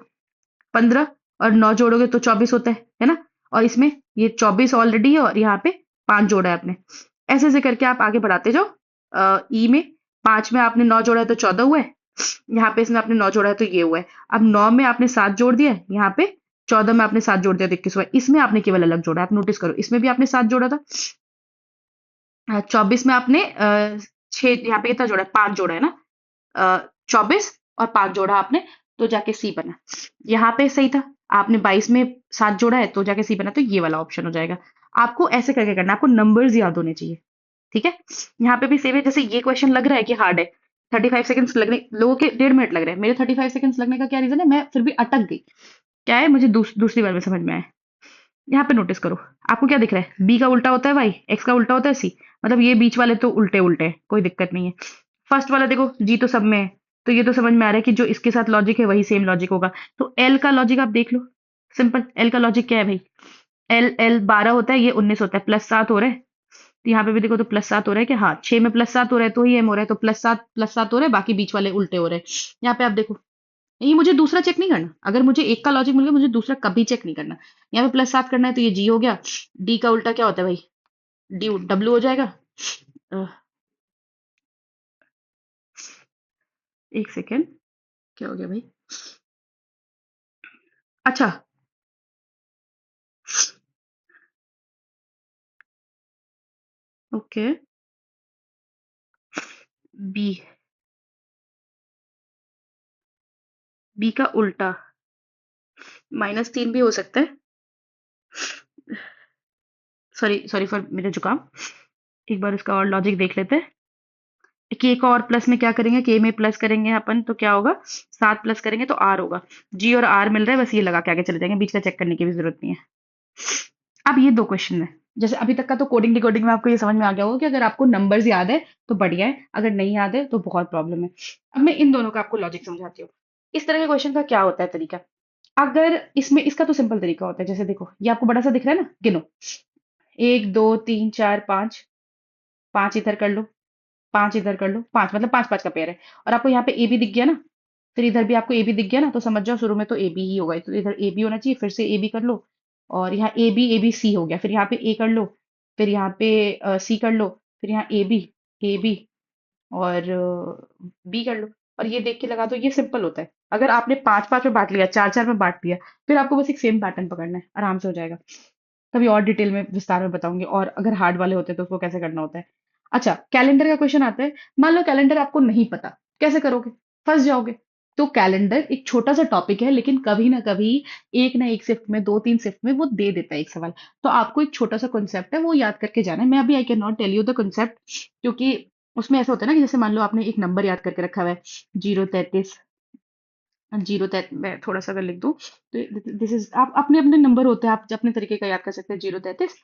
15 और 9 जोड़ोगे तो 24 होता है ना। और इसमें ये 24 ऑलरेडी है, और यहाँ पे 5 जोड़ा है आपने। ऐसे ऐसे करके आप आगे बढ़ाते जाओ। ई में 5 में आपने 9 जोड़ा है तो 14 हुआ है। यहाँ पे इसमें आपने 9 जोड़ा है तो ये हुआ है। अब 9 में आपने 7 जोड़ दिया है, यहाँ पे 14 में आपने 7 जोड़ दिया तो 21 हुआ है। इसमें आपने केवल अलग जोड़ा है, आप नोटिस करो, इसमें भी आपने 7 जोड़ा था। 24 में आपने 6, यहाँ पे कितना जोड़ा है, 5 जोड़ा है ना। 24 और 5 जोड़ा आपने, तो जाके सी बना। यहाँ पे सही था, आपने 22 में 7 जोड़ा है तो जाके सी बना, तो ये वाला ऑप्शन हो जाएगा। आपको ऐसे करके करना, आपको नंबर्स याद होने चाहिए, ठीक है। यहाँ पे भी सेम है, जैसे ये क्वेश्चन लग रहा है कि हार्ड है, 35 सेकंड्स लगने, लोगों के 1.5 मिनट लग रहे हैं, मेरे 35 सेकंड्स लगने का क्या रीजन है, मैं फिर भी अटक गई। क्या है, मुझे दूसरी बार में समझ में आया। यहाँ पे नोटिस करो, आपको क्या दिख रहा है, बी का उल्टा होता है वाई, एक्स का उल्टा होता है सी, मतलब ये बीच वाले तो उल्टे उल्टे हैं, कोई दिक्कत नहीं है। फर्स्ट वाला देखो, जी तो सब में है, तो ये तो समझ में आ रहा है कि जो इसके साथ लॉजिक है वही सेम लॉजिक होगा। तो एल का लॉजिक आप देख लो, सिंपल, एल का लॉजिक क्या है भाई, एल एल 12 होता है, ये 19 होता है, +7 हो रहा है। तो यहाँ पे भी देखो तो +7 हो रहा है कि हाँ, 6 में +7 हो रहा है तो ही एम हो रहा है, तो +7 हो रहा है, बाकी बीच वाले उल्टे हो रहे हैं। यहाँ पे आप देखो, ये मुझे दूसरा चेक नहीं करना, अगर मुझे एक का लॉजिक मिल गया मुझे दूसरा कभी चेक नहीं करना। यहाँ पे +7 करना है तो ये जी हो गया, डी का उल्टा क्या होता है भाई, डी डब्ल्यू हो जाएगा। अ, एक सेकेंड, क्या हो गया भाई, अच्छा, ओके, बी, बी का उल्टा -3 भी हो सकता है। सॉरी सॉरी फॉर मेरा जुकाम। एक बार उसका और लॉजिक देख लेते हैं। के को और प्लस में क्या करेंगे, के में प्लस करेंगे अपन तो क्या होगा, 7 प्लस करेंगे तो आर होगा। जी और आर मिल रहा है, बस ये लगा के आगे चले जाएंगे, बीच का चेक करने की भी जरूरत नहीं है। अब ये दो क्वेश्चन है, जैसे अभी तक का तो कोडिंग डिकोडिंग में आपको ये समझ में आ गया होगा कि अगर आपको नंबर्स याद है तो बढ़िया है, अगर नहीं याद है तो बहुत प्रॉब्लम है। अब मैं इन दोनों का आपको लॉजिक समझाती हूँ। इस तरह के क्वेश्चन का क्या होता है तरीका, अगर इसमें इसका तो सिंपल तरीका होता है, जैसे देखो ये आपको बड़ा सा दिख रहा है ना, गिनो, 1 2 3 4 5, 5 इधर कर लो, 5 इधर कर लो, 5 मतलब 5 5 का पेयर है, और आपको यहाँ पे ए बी दिख गया ना, फिर इधर भी आपको ए बी दिख गया ना, तो समझ जाओ शुरू में तो ए बी ही होगा, तो इधर ए बी होना चाहिए, फिर से ए बी कर लो, और यहाँ ए बी सी हो गया, फिर यहाँ पे ए कर लो, फिर यहाँ पे सी कर लो, फिर यहाँ ए बी और बी कर लो, और ये देख के लगा दो, ये सिंपल होता है। अगर आपने 5 5 में बांट लिया, 4 4 में बांट लिया, फिर आपको बस एक सेम पैटर्न पकड़ना है, आराम से हो जाएगा। कभी और डिटेल में विस्तार में बताऊंगी, और अगर हार्ड वाले होते हैं तो उसको कैसे करना होता है। अच्छा, कैलेंडर का क्वेश्चन आता है, मान लो कैलेंडर आपको नहीं पता, कैसे करोगे, फंस जाओगे। तो कैलेंडर एक छोटा सा टॉपिक है, लेकिन कभी ना एक शिफ्ट में, 2 3 शिफ्ट में वो दे देता है एक सवाल। तो आपको एक छोटा सा कॉन्सेप्ट है वो याद करके जाना है, मैं अभी I can not tell you the concept, क्योंकि उसमें ऐसा होता है ना कि जैसे मान लो आपने एक नंबर याद करके रखा हुआ है, 0 33, मैं थोड़ा सा अगर लिख दूं तो दिस इज, आप अपने अपने नंबर होते हैं, आप अपने तरीके का याद कर सकते हैं, 0 33,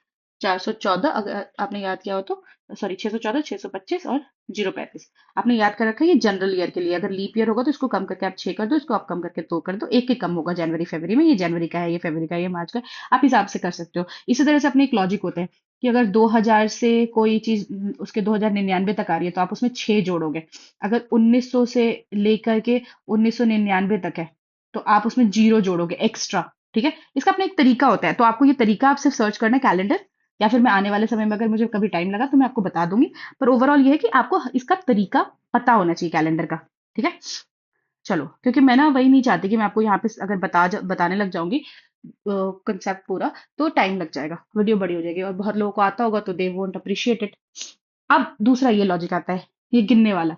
414, अगर आपने याद किया हो तो, सॉरी 614, 625 और 0 35, आपने याद कर रखा है, ये जनरल ईयर के लिए, अगर लीप ईयर होगा तो इसको कम करके आप 6 कर दो, इसको आप कम करके 2 कर दो, एक एक कम होगा जनवरी फरवरी में, ये जनवरी का है, ये फरवरी का है, ये मार्च का है, आप हिसाब से कर सकते हो। इसी तरह से अपने एक लॉजिक होते हैं कि अगर 2000 से कोई चीज उसके 2099 तक आ रही है तो आप उसमें 6 जोड़ोगे, अगर 1900 से लेकर के 1999 तक है तो आप उसमें 0 जोड़ोगे एक्स्ट्रा। ठीक है, इसका अपना एक तरीका होता है, तो आपको ये तरीका आप सिर्फ सर्च करना है कैलेंडर, या फिर मैं आने वाले समय में अगर मुझे कभी टाइम लगा तो मैं आपको बता दूंगी। पर ओवरऑल ये है कि आपको इसका तरीका पता होना चाहिए कैलेंडर का। ठीक है, चलो, क्योंकि मैं ना वही नहीं चाहती कि मैं आपको यहाँ पे अगर बताने लग जाऊंगी कंसेप्ट पूरा, तो टाइम लग जाएगा, वीडियो बड़ी हो जाएगी, और बहुत लोगों को आता होगा तो दे वोंट अप्रिशिएट इट। अब दूसरा ये लॉजिक आता है, ये गिनने वाला,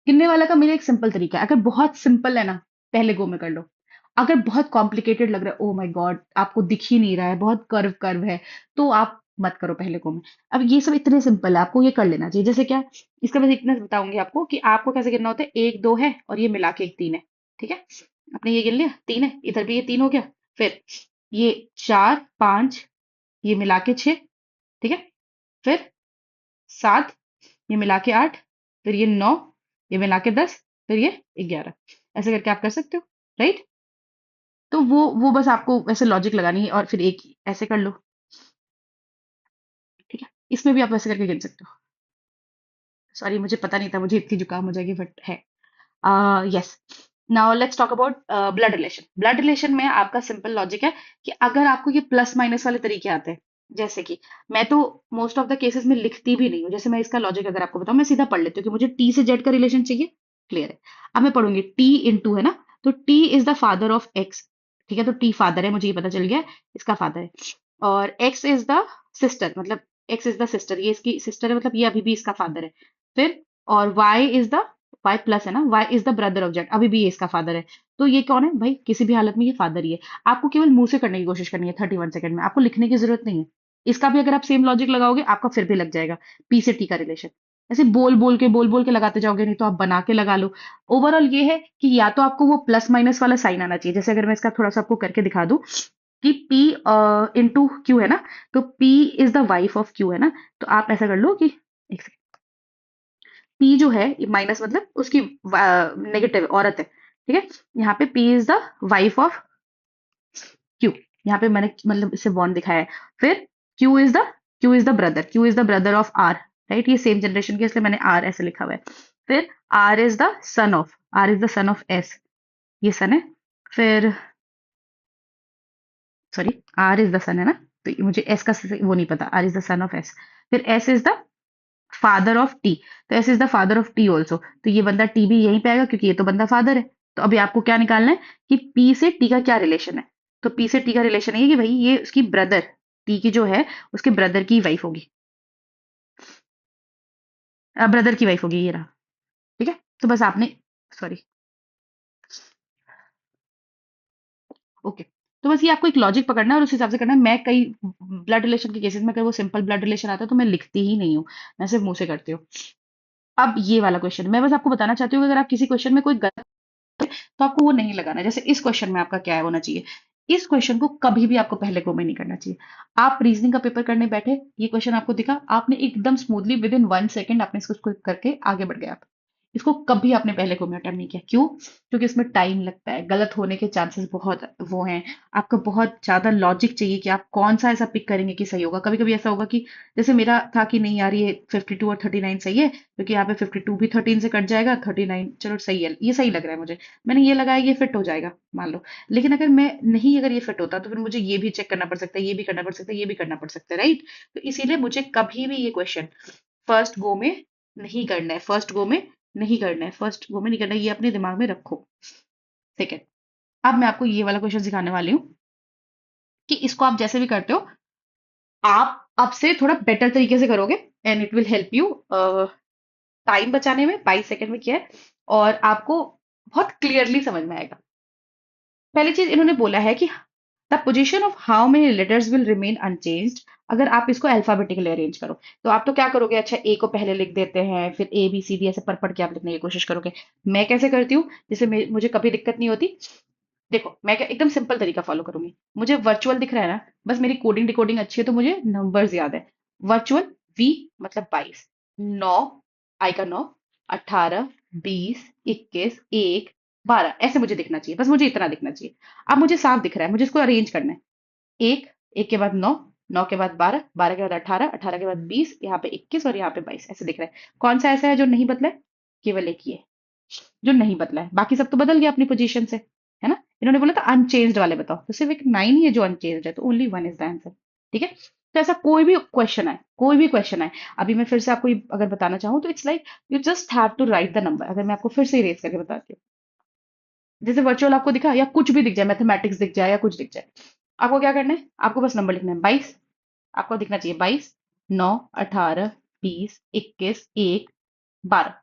गिनने वाला का मेरा एक सिंपल तरीका है, अगर बहुत सिंपल है ना, पहले गो में कर लो, अगर बहुत कॉम्प्लिकेटेड लग रहा है, ओ माय गॉड आपको दिख ही नहीं रहा है, बहुत कर्व कर्व है, तो आप मत करो पहले गो में। अब ये सब इतने सिंपल है, आपको ये कर लेना चाहिए, जैसे क्या, इसका बस इतना बताऊंगी आपको कि आपको कैसे गिनना होता है, 1 2 है और ये मिला के एक 3 है। ठीक है, आपने ये गिन लिया, 3 है, इधर भी ये 3 हो गया, फिर ये 4 5, ये मिला के 6, ठीक है, फिर 7, ये मिला के 8, फिर ये 9, ये मिला के 10, फिर ये 11, ऐसे करके आप कर सकते हो, राइट। तो वो बस आपको वैसे लॉजिक लगानी है, और फिर एक ऐसे कर लो। ठीक है, इसमें भी आप वैसे करके गिन सकते हो। सॉरी मुझे पता नहीं था, मुझे इतनी जुकाम हो जाएगी, बट है। Yes, now let's talk about blood relation. Blood relation में आपका सिंपल लॉजिक है कि अगर आपको ये प्लस माइनस वाले तरीके आते हैं, जैसे कि मैं तो मोस्ट ऑफ द केसेस में लिखती भी नहीं हूँ, जैसे मैं इसका लॉजिक अगर आपको बताऊं, मैं सीधा पढ़ लेती हूँ कि मुझे टी से जेड का रिलेशन चाहिए, क्लियर है। अब मैं पढ़ूंगी टी इंटू, है ना, तो T is the father of x, ठीक है, तो टी फादर है, मुझे ये पता चल गया, इसका फादर है, और एक्स इज द सिस्टर, मतलब एक्स इज द सिस्टर, ये इसकी सिस्टर है, मतलब ये अभी भी इसका फादर है। फिर और Y is the, Y plus है ना, Y is the brother of Z, अभी भी ये इसका फादर है। तो ये कौन है भाई, किसी भी हालत में ये फादर ही है। आपको केवल मुंह से करने की कोशिश करनी है 31 सेकंड में, आपको लिखने की जरूरत नहीं है। इसका भी अगर आप सेम लॉजिक लगाओगे आपका फिर भी लग जाएगा, पी से टी का रिलेशन। ऐसे बोल बोल के लगाते जाओगे, नहीं तो आप बना के लगा लो। ओवरऑल ये है कि या तो आपको वो प्लस माइनस वाला साइन आना चाहिए। जैसे अगर मैं इसका थोड़ा सा आपको करके दिखा दूं कि P इंटू क्यू है ना, तो P is the wife of Q है ना, तो आप ऐसा कर लो कि एक सेकंड, P जो है माइनस मतलब उसकी नेगेटिव औरत है, ठीक है। यहाँ पे P is the wife of Q, यहाँ पे मैंने मतलब इससे बॉन्ड दिखाया है। फिर Q is the Q is the brother of R, right, ये सेम जनरेशन के, इसलिए मैंने R ऐसे लिखा हुआ है। फिर R is the son of S, ये सन है। फिर सॉरी, R इज द सन है ना, तो मुझे S का वो नहीं पता, R is the son of S। फिर S is the father of T, तो S is the father of T also, तो ये बंदा T भी यहीं पे आएगा क्योंकि ये तो बंदा फादर है। तो अभी आपको क्या निकालना है कि P से T का क्या रिलेशन है। तो P से T का रिलेशन है कि भाई ये उसकी ब्रदर, T की जो है उसके ब्रदर की वाइफ होगी, ब्रदर की वाइफ होगी, ये रहा। ठीक है, तो बस आपने, सॉरी, ओके, तो बस ये आपको एक लॉजिक पकड़ना है और उस हिसाब से करना है। मैं कई ब्लड रिलेशन के केसेस में, अगर वो सिंपल ब्लड रिलेशन आता है तो मैं लिखती ही नहीं हूँ, मैं सिर्फ मुंह से करती हूँ। अब ये वाला क्वेश्चन मैं बस आपको बताना चाहती हूँ कि अगर आप किसी क्वेश्चन में कोई गलत, तो आपको वो नहीं लगाना है। जैसे इस क्वेश्चन में आपका क्या है होना चाहिए, इस क्वेश्चन को कभी भी आपको पहले गो में नहीं करना चाहिए। आप रीजनिंग का पेपर करने बैठे, ये क्वेश्चन आपको दिखा, आपने एकदम स्मूथली विद इन 1 सेकेंड आपने इसको करके आगे बढ़ गए आप। इसको कभी आपने पहले गो में अटेम्प्ट नहीं किया, क्यों? क्योंकि इसमें टाइम लगता है, गलत होने के चांसेस बहुत वो हैं। आपका बहुत ज्यादा लॉजिक चाहिए कि आप कौन सा ऐसा पिक करेंगे कि सही होगा। कभी कभी ऐसा होगा कि जैसे मेरा था कि नहीं यार ये 52 और 39 सही है, क्योंकि यहाँ पे 52 भी 13 से कट जाएगा, 39 चलो सही है, ये सही लग रहा है मुझे, मैंने ये लगाया, ये फिट हो जाएगा मान लो। लेकिन अगर मैं नहीं, अगर ये फिट होता तो फिर मुझे ये भी चेक करना पड़ सकता है, ये भी करना पड़ सकता है, ये भी करना पड़ सकता है, राइट। तो इसीलिए मुझे कभी भी ये क्वेश्चन फर्स्ट गो में नहीं करना है, फर्स्ट गो में नहीं करना है, फर्स्ट गो में नहीं करना है, ये अपने दिमाग में रखो। सेकेंड, अब मैं आपको ये वाला क्वेश्चन सिखाने वाली हूँ कि इसको आप जैसे भी करते हो, आप अब से थोड़ा बेटर तरीके से करोगे and it will help you time बचाने में। 22 सेकंड में किया है और आपको बहुत क्लियरली समझ में आएगा। पहली चीज इन्होंने बोला है कि the position of how many letters will remain unchanged अगर आप इसको अल्फाबेटिकली अरेंज करो। तो आप तो क्या करोगे, अच्छा ए को पहले लिख देते हैं, फिर ए बी सी डी ऐसे पढ़ पढ़ के आप लिखने की कोशिश करोगे। मैं कैसे करती हूँ, जैसे मुझे कभी दिक्कत नहीं होती। देखो मैं क्या एकदम सिंपल तरीका फॉलो करूंगी। मुझे वर्चुअल दिख रहा है ना, बस मेरी कोडिंग डिकोडिंग अच्छी है तो मुझे नंबर्स याद है। वर्चुअल वी मतलब 22, 9 आई का 9, 18, 20, 21, 1, 12 ऐसे मुझे दिखना चाहिए, बस मुझे इतना दिखना चाहिए। अब मुझे साफ दिख रहा है, मुझे इसको अरेंज करना है। एक, एक के बाद 9, 9 के बाद 12, 12 के बाद 18, 18 के बाद 20, यहाँ पे 21 और यहाँ पे 22 ऐसे दिख रहा है। कौन सा ऐसा है जो नहीं बदला है? केवल एक ही है जो नहीं बदला है, बाकी सब तो बदल गया अपनी पोजीशन से, है ना। इन्होंने बोला था अनचेंज्ड वाले बताओ, तो सिर्फ एक 9 ही है जो अनचेंज्ड है, तो ओनली 1 इज द आंसर। ठीक है, तो ऐसा कोई भी क्वेश्चन है, कोई भी क्वेश्चन है, अभी मैं फिर से आपको अगर बताना चाहूँ तो it's like you just have to write the number. अगर मैं आपको फिर से इरेज करके बताती हूँ, जैसे वर्चुअल आपको दिखा या कुछ भी दिख जाए, मैथमेटिक्स दिख जाए या कुछ दिख जाए, आपको क्या करना है, आपको बस नंबर लिखना है 22, आपको दिखना चाहिए 22, 9, 18, 20, 21, 1, 12।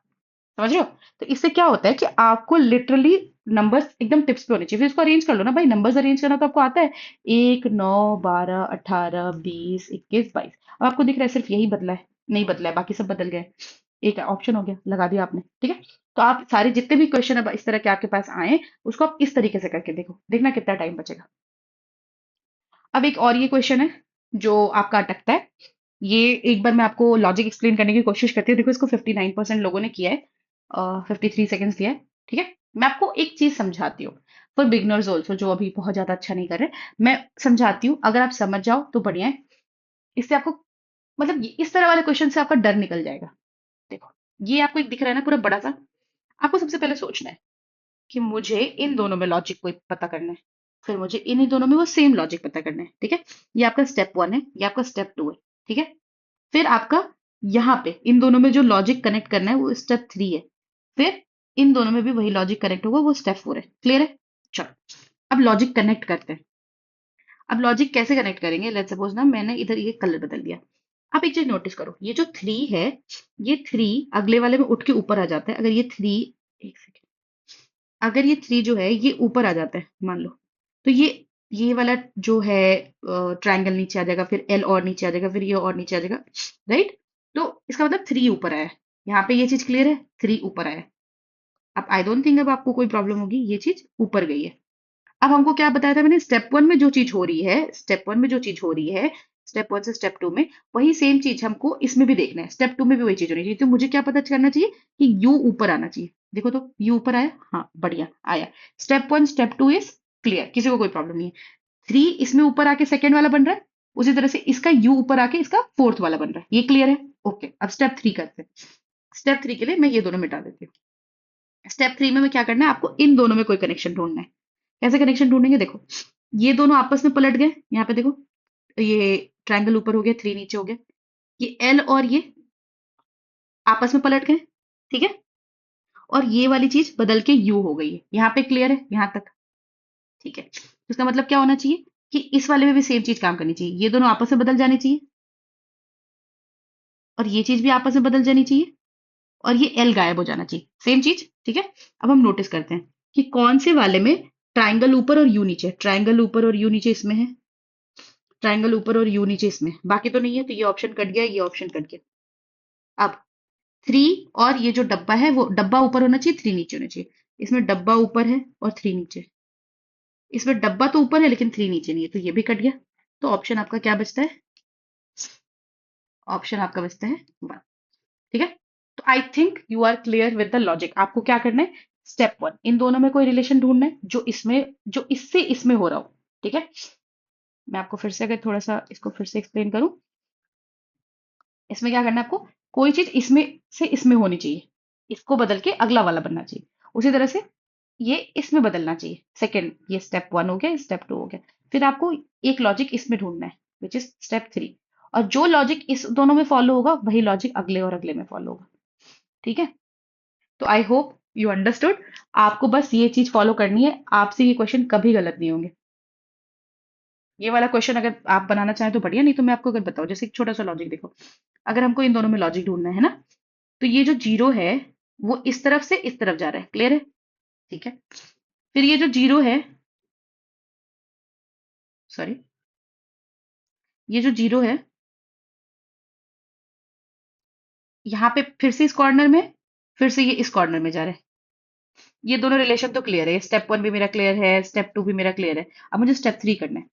समझ रहे हो? तो इससे क्या होता है कि आपको लिटरली नंबर्स एकदम टिप्स पे होने चाहिए। फिर इसको अरेंज कर लो ना भाई, नंबर्स अरेंज करना तो आपको आता है। 1, 9, 12, 18, 20, 21, 22। अब आपको दिख रहा है सिर्फ यही बदला है, नहीं बदला है, बाकी सब बदल गए। एक ऑप्शन हो गया, लगा दिया आपने, ठीक है। तो आप सारे जितने भी क्वेश्चन अब इस तरह के आपके पास आए, उसको आप इस तरीके से करके देखो, देखना कितना टाइम बचेगा। अब एक और ये क्वेश्चन है जो आपका अटकता है। ये एक बार मैं आपको लॉजिक एक्सप्लेन करने की कोशिश करती हूँ। देखो इसको 59% लोगों ने किया है, 53 सेकेंड्स लिया है, ठीक है। मैं आपको एक चीज समझाती हूँ फॉर बिगनर्स ऑल्सो, जो अभी बहुत ज्यादा अच्छा नहीं कर रहे, मैं समझाती हूँ, अगर आप समझ जाओ तो बढ़िया है। इससे आपको मतलब इस तरह वाले क्वेश्चन से आपका डर निकल जाएगा। देखो ये आपको एक दिख रहा है ना पूरा बड़ा सा, आपको सबसे पहले सोचना है कि मुझे इन दोनों में लॉजिक को पता करना है, फिर मुझे इन्हीं दोनों में वो सेम लॉजिक पता करना है, ठीक है। ये आपका स्टेप 1 है, ये आपका स्टेप 2 है, ठीक है। फिर आपका यहाँ पे इन दोनों में जो लॉजिक कनेक्ट करना है वो स्टेप 3 है। फिर इन दोनों में भी वही लॉजिक कनेक्ट होगा, वो स्टेप 4 है। क्लियर है? चलो अब लॉजिक कनेक्ट करते हैं। अब लॉजिक कैसे कनेक्ट करेंगे, लेट्स सपोज ना मैंने इधर ये कलर बदल दिया। आप एक चीज नोटिस करो, ये जो 3 है, ये 3 अगले वाले में उठ के ऊपर आ जाता है। अगर ये 3, एक सेकेंड, अगर ये 3 जो है ये ऊपर आ जाता है मान लो, तो ये वाला जो है ट्रायंगल नीचे आ जाएगा, फिर एल और नीचे आ जाएगा, फिर ये और नीचे आ जाएगा, राइट। तो इसका मतलब 3 ऊपर आया है, यहाँ पे ये चीज क्लियर है, 3 ऊपर आया। अब आई डोंट थिंक अब आपको कोई प्रॉब्लम होगी, ये चीज ऊपर गई है। अब हमको क्या बताया था मैंने, स्टेप वन में जो चीज हो रही है, स्टेप वन में जो चीज हो रही है, स्टेप वन से स्टेप टू में वही सेम चीज हमको इसमें भी देखना है, स्टेप टू में भी वही चीज होनी चाहिए। तो मुझे क्या पता करना चाहिए कि यू ऊपर आना चाहिए। देखो तो यू ऊपर आया, हाँ बढ़िया आया। Step one step two is clear, किसी को कोई प्रॉब्लम नहीं है। थ्री इसमें ऊपर आके सेकेंड वाला बन रहा है, उसी तरह से इसका यू ऊपर आके इसका फोर्थ वाला बन रहा है, ये क्लियर है। ओके, अब स्टेप थ्री करते हैं। स्टेप थ्री के लिए मैं ये दोनों मिटा देती हूँ। स्टेप थ्री में क्या करना है आपको, इन दोनों में कोई कनेक्शन ढूंढना है। कैसे कनेक्शन ढूंढेंगे, देखो ये दोनों आपस में पलट गए, यहाँ पे देखो ये ट्रायंगल ऊपर हो गया, थ्री नीचे हो गया, ये एल और ये आपस में पलट गए, ठीक है। और ये वाली चीज बदल के यू हो गई है, यहाँ पे क्लियर है यहाँ तक, ठीक है। तो इसका मतलब क्या होना चाहिए कि इस वाले में भी सेम चीज काम करनी चाहिए, ये दोनों आपस में बदल जानी चाहिए और ये चीज भी आपस में बदल जानी चाहिए और ये एल गायब हो जाना चाहिए, सेम चीज, ठीक है। अब हम नोटिस करते हैं कि कौन से वाले में ट्राइंगल ऊपर और यू नीचे, ट्राइंगल ऊपर और यू नीचे इसमें है, ट्राइंगल ऊपर और यू नीचे इसमें, बाकी तो नहीं है, तो ये ऑप्शन कट गया, ये ऑप्शन कट गया। अब थ्री और ये जो डब्बा है वो डब्बा ऊपर होना चाहिए, थ्री नीचे होना चाहिए। इसमें डब्बा ऊपर है और थ्री नीचे, इसमें डब्बा तो ऊपर है लेकिन थ्री नीचे नहीं है, तो ये भी कट गया। तो ऑप्शन आपका क्या बचता है, ऑप्शन आपका बचता है वन, ठीक है। तो I think you are clear with the logic. आपको क्या करना है, स्टेप वन इन दोनों में कोई रिलेशन ढूंढना है जो इसमें, जो इससे इसमें हो रहा हो, ठीक है। मैं आपको फिर से अगर थोड़ा सा इसको फिर से एक्सप्लेन करूं, इसमें क्या करना है आपको, कोई चीज इसमें से इसमें होनी चाहिए, इसको बदल के अगला वाला बनना चाहिए। उसी तरह से ये इसमें बदलना चाहिए, सेकंड, ये स्टेप वन हो गया, स्टेप टू हो गया। फिर आपको एक लॉजिक इसमें ढूंढना है विच इज स्टेप थ्री, और जो लॉजिक इस दोनों में फॉलो होगा वही लॉजिक अगले और अगले में फॉलो होगा, ठीक है। तो आई होप यू अंडरस्टूड। आपको बस ये चीज फॉलो करनी है, आपसे ये क्वेश्चन कभी गलत नहीं होंगे। ये वाला क्वेश्चन अगर आप बनाना चाहें तो बढ़िया, नहीं तो मैं आपको अगर बताऊं, जैसे एक छोटा सा लॉजिक देखो, अगर हमको इन दोनों में लॉजिक ढूंढना है ना, तो ये जो जीरो है वो इस तरफ से इस तरफ जा रहा है, क्लियर है, ठीक है। फिर ये जो जीरो है, सॉरी, ये जो जीरो है यहाँ पे फिर से इस कॉर्नर में, फिर से ये इस कॉर्नर में जा रहा है। ये दोनों रिलेशन तो क्लियर है, स्टेप वन भी मेरा क्लियर है, स्टेप टू भी मेरा क्लियर है। अब मुझे स्टेप थ्री करना है,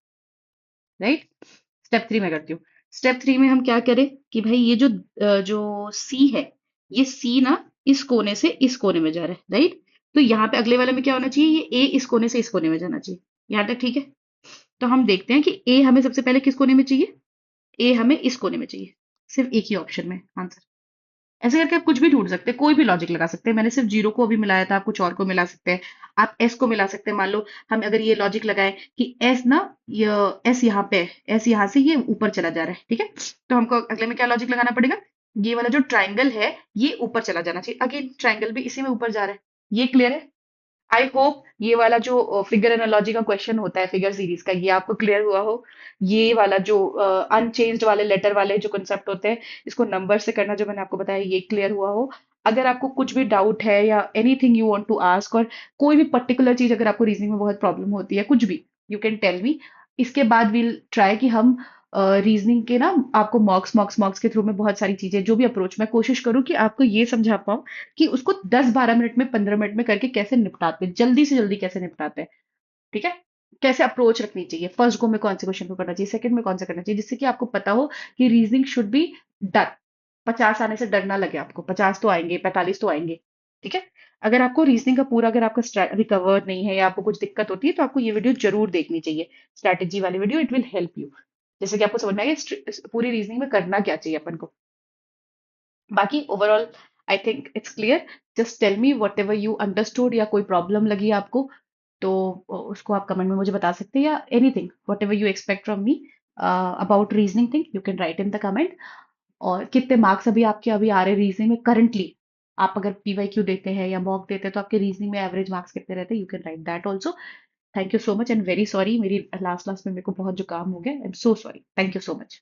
राइट। स्टेप थ्री में करती हूँ। स्टेप थ्री में हम क्या करें कि भाई ये जो जो सी है, ये सी ना इस कोने से इस कोने में जा रहा है, राइट। तो यहाँ पे अगले वाले में क्या होना चाहिए, ये ए इस कोने से इस कोने में जाना चाहिए, यहाँ तक ठीक है। तो हम देखते हैं कि ए हमें सबसे पहले किस कोने में चाहिए, ए हमें इस कोने में चाहिए, सिर्फ एक ही ऑप्शन में आंसर। ऐसे करके आप कुछ भी ढूंढ सकते हैं, कोई भी लॉजिक लगा सकते हैं। मैंने सिर्फ जीरो को अभी मिलाया था, आप कुछ और को मिला सकते हैं, आप एस को मिला सकते हैं। मान लो हम अगर ये लॉजिक लगाए कि एस ना, ये एस यहाँ पे है, एस यहाँ से ये ऊपर चला जा रहा है, ठीक है। तो हमको अगले में क्या लॉजिक लगाना पड़ेगा, ये वाला जो ट्राइंगल है ये ऊपर चला जाना चाहिए, अगेन ट्राइंगल भी इसी में ऊपर जा रहा है, ये क्लियर है। आई होप ये वाला जो फिगर एनालॉजी का क्वेश्चन होता है फिगर सीरीज का, ये आपको क्लियर हुआ हो। ये वाला जो अनचेंज्ड वाले लेटर वाले जो कंसेप्ट होते हैं, इसको नंबर से करना जो मैंने आपको बताया, ये क्लियर हुआ हो। अगर आपको कुछ भी डाउट है या anything you want to ask, और कोई भी पर्टिकुलर चीज अगर आपको रीजनिंग में बहुत प्रॉब्लम होती है, कुछ भी यू कैन टेल मी। इसके बाद विल ट्राई कि हम रीजनिंग के ना आपको मॉक्स मॉक्स मॉक्स के थ्रू में बहुत सारी चीजें, जो भी अप्रोच मैं कोशिश करूँ कि आपको ये समझा पाऊँ कि उसको 10-12 मिनट में, 15 मिनट में करके कैसे निपटाते हैं, जल्दी से जल्दी कैसे निपटाते हैं, ठीक है। कैसे अप्रोच रखनी चाहिए, फर्स्ट गो में कौन से क्वेश्चन को करना चाहिए, सेकंड में कौन सा करना चाहिए, जिससे कि आपको पता हो कि रीजनिंग शुड बी डन। 50 आने से डर ना लगे आपको, 50 तो आएंगे, 45 तो आएंगे, ठीक है। अगर आपको रीजनिंग का पूरा, अगर आपका रिकवर नहीं है या आपको कुछ दिक्कत होती है, तो आपको ये वीडियो जरूर देखनी चाहिए, स्ट्रैटेजी वाली video, it will help you, जैसे कि आपको समझ में आएगा पूरी रीजनिंग में करना क्या चाहिए अपन को। बाकी overall I think it's clear. Just tell me whatever you understood, या कोई प्रॉब्लम लगी आपको तो उसको आप कमेंट में मुझे बता सकते हैं, या anything what ever you expect from me about reasoning thing, you can write in the comment. और कितने मार्क्स अभी आपके अभी आ रहे रीजनिंग में करंटली, आप अगर पीवाईक्यू देते हैं या मॉक देते हैं तो आपके रीजनिंग में एवरेज मार्क्स कितने रहते हैं, you can write that also. Thank you so much and very sorry, मेरी लास्ट लास्ट में मेरे को बहुत जुकाम हो गया, I am so sorry, thank you so much.